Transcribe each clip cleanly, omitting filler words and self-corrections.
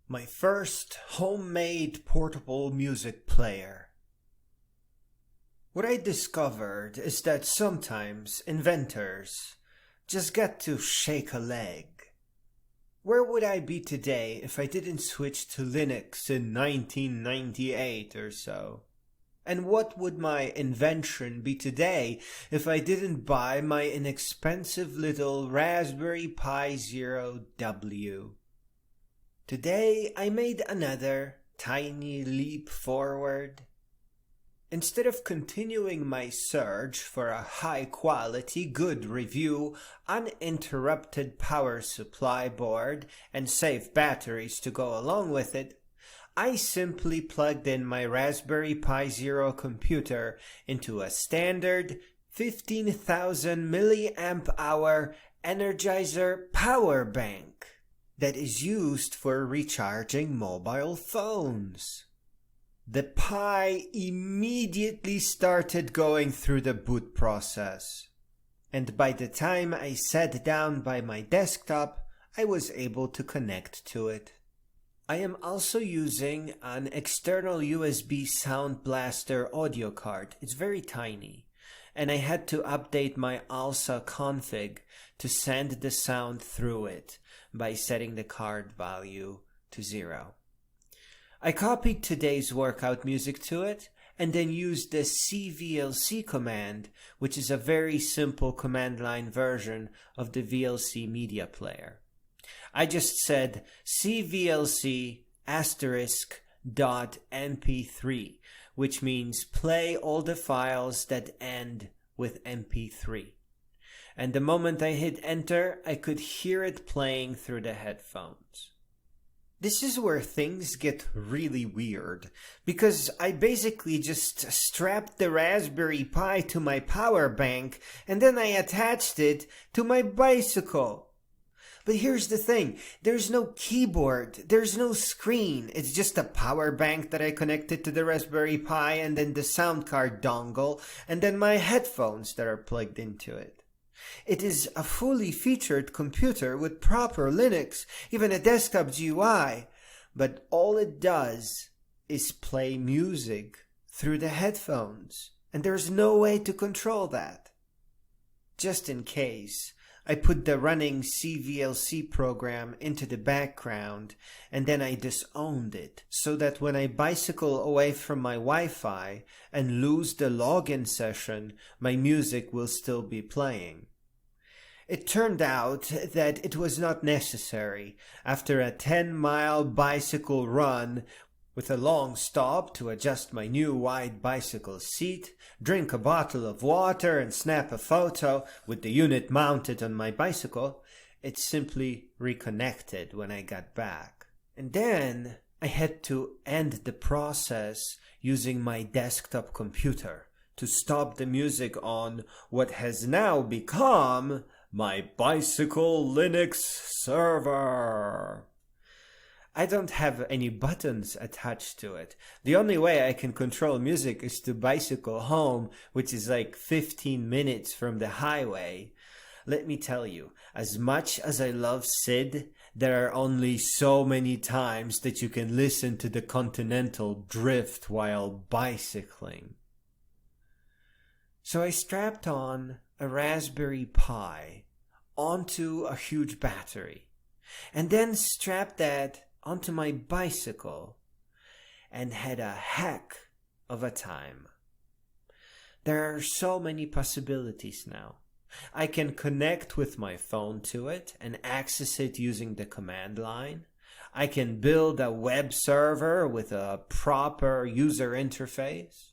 My first homemade portable music player. What I discovered is that sometimes inventors just get to shake a leg. Where would I be today if I didn't switch to Linux in 1998 or so? And what would my invention be today if I didn't buy my inexpensive little Raspberry Pi Zero W? Today I made another tiny leap forward. Instead of continuing my search for a high-quality, good review, uninterrupted power supply board and safe batteries to go along with it, I simply plugged in my Raspberry Pi Zero computer into a standard 15,000 milliamp hour Energizer power bank that is used for recharging mobile phones. The Pi immediately started going through the boot process, and by the time I sat down by my desktop, I was able to connect to it. I am also using an external USB Sound Blaster audio card. It's very tiny, and I had to update my ALSA config to send the sound through it by setting the card value to 0. I copied today's workout music to it and then used the cvlc command, which is a very simple command line version of the VLC media player. I just said cvlc *.mp3, which means play all the files that end with mp3. And the moment I hit enter, I could hear it playing through the headphones. This is where things get really weird, because I basically just strapped the Raspberry Pi to my power bank and then I attached it to my bicycle. But here's the thing, there's no keyboard, there's no screen, it's just a power bank that I connected to the Raspberry Pi and then the sound card dongle and then my headphones that are plugged into it. It is a fully featured computer with proper Linux, even a desktop GUI, but all it does is play music through the headphones, and there's no way to control that. Just in case, I put the running cvlc program into the background, and then I disowned it, so that when I bicycle away from my Wi-Fi and lose the login session, my music will still be playing. It turned out that it was not necessary. After a 10-mile bicycle run, with a long stop to adjust my new wide bicycle seat, drink a bottle of water and snap a photo with the unit mounted on my bicycle, it simply reconnected when I got back. And then I had to end the process using my desktop computer to stop the music on what has now become my bicycle Linux server. I don't have any buttons attached to it. The only way I can control music is to bicycle home, which is like 15 minutes from the highway. Let me tell you, as much as I love Sid, there are only so many times that you can listen to the Continental Drift while bicycling. So I strapped on a Raspberry Pi onto a huge battery, and then strapped that onto my bicycle, and had a heck of a time. There are so many possibilities now. I can connect with my phone to it and access it using the command line. I can build a web server with a proper user interface.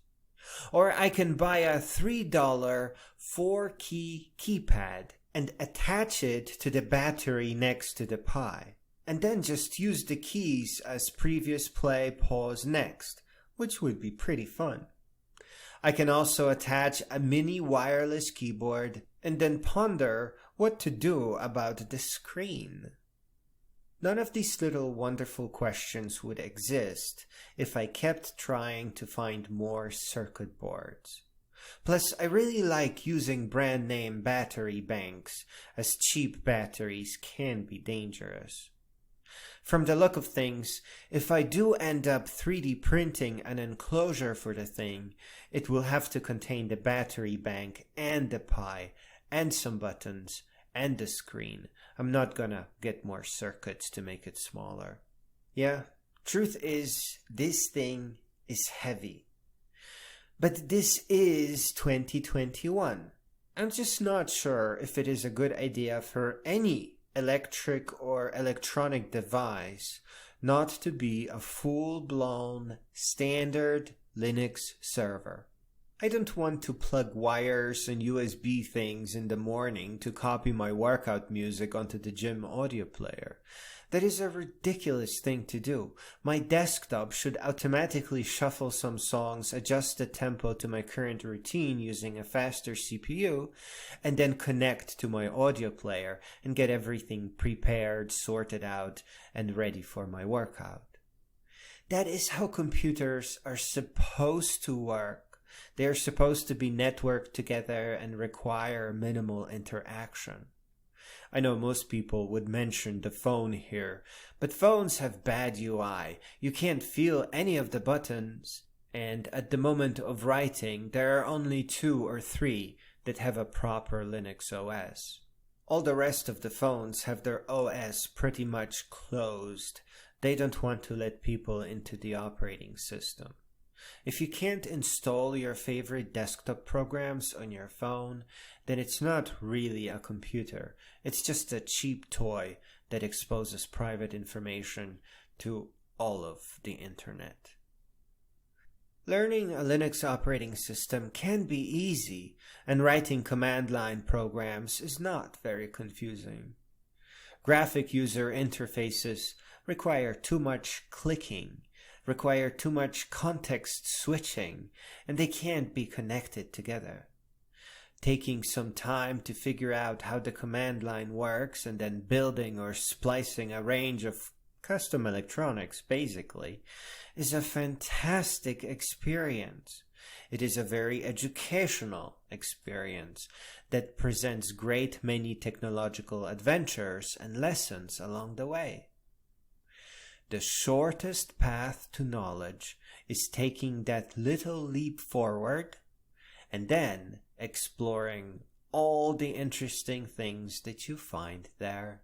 Or I can buy a $3 4-key keypad and attach it to the battery next to the Pi, and then just use the keys as previous play, pause, next, which would be pretty fun. I can also attach a mini wireless keyboard and then ponder what to do about the screen. None of these little wonderful questions would exist if I kept trying to find more circuit boards. Plus, I really like using brand name battery banks, as cheap batteries can be dangerous. From the look of things, if I do end up 3D printing an enclosure for the thing, it will have to contain the battery bank and the Pi and some buttons and the screen. I'm not gonna get more circuits to make it smaller. Yeah, truth is, this thing is heavy. But this is 2021. I'm just not sure if it is a good idea for any electric or electronic device not to be a full-blown standard Linux server. I don't want to plug wires and USB things in the morning to copy my workout music onto the gym audio player. That is a ridiculous thing to do. My desktop should automatically shuffle some songs, adjust the tempo to my current routine using a faster CPU, and then connect to my audio player and get everything prepared, sorted out, and ready for my workout. That is how computers are supposed to work. They are supposed to be networked together and require minimal interaction. I know most people would mention the phone here, but phones have bad UI. You can't feel any of the buttons, and at the moment of writing, there are only 2 or 3 that have a proper Linux OS. All the rest of the phones have their OS pretty much closed. They don't want to let people into the operating system. If you can't install your favorite desktop programs on your phone, then it's not really a computer. It's just a cheap toy that exposes private information to all of the internet. Learning a Linux operating system can be easy, and writing command line programs is not very confusing. Graphic user interfaces require too much clicking, require too much context switching, and they can't be connected together. Taking some time to figure out how the command line works and then building or splicing a range of custom electronics, basically, is a fantastic experience. It is a very educational experience that presents great many technological adventures and lessons along the way. The shortest path to knowledge is taking that little leap forward and then exploring all the interesting things that you find there.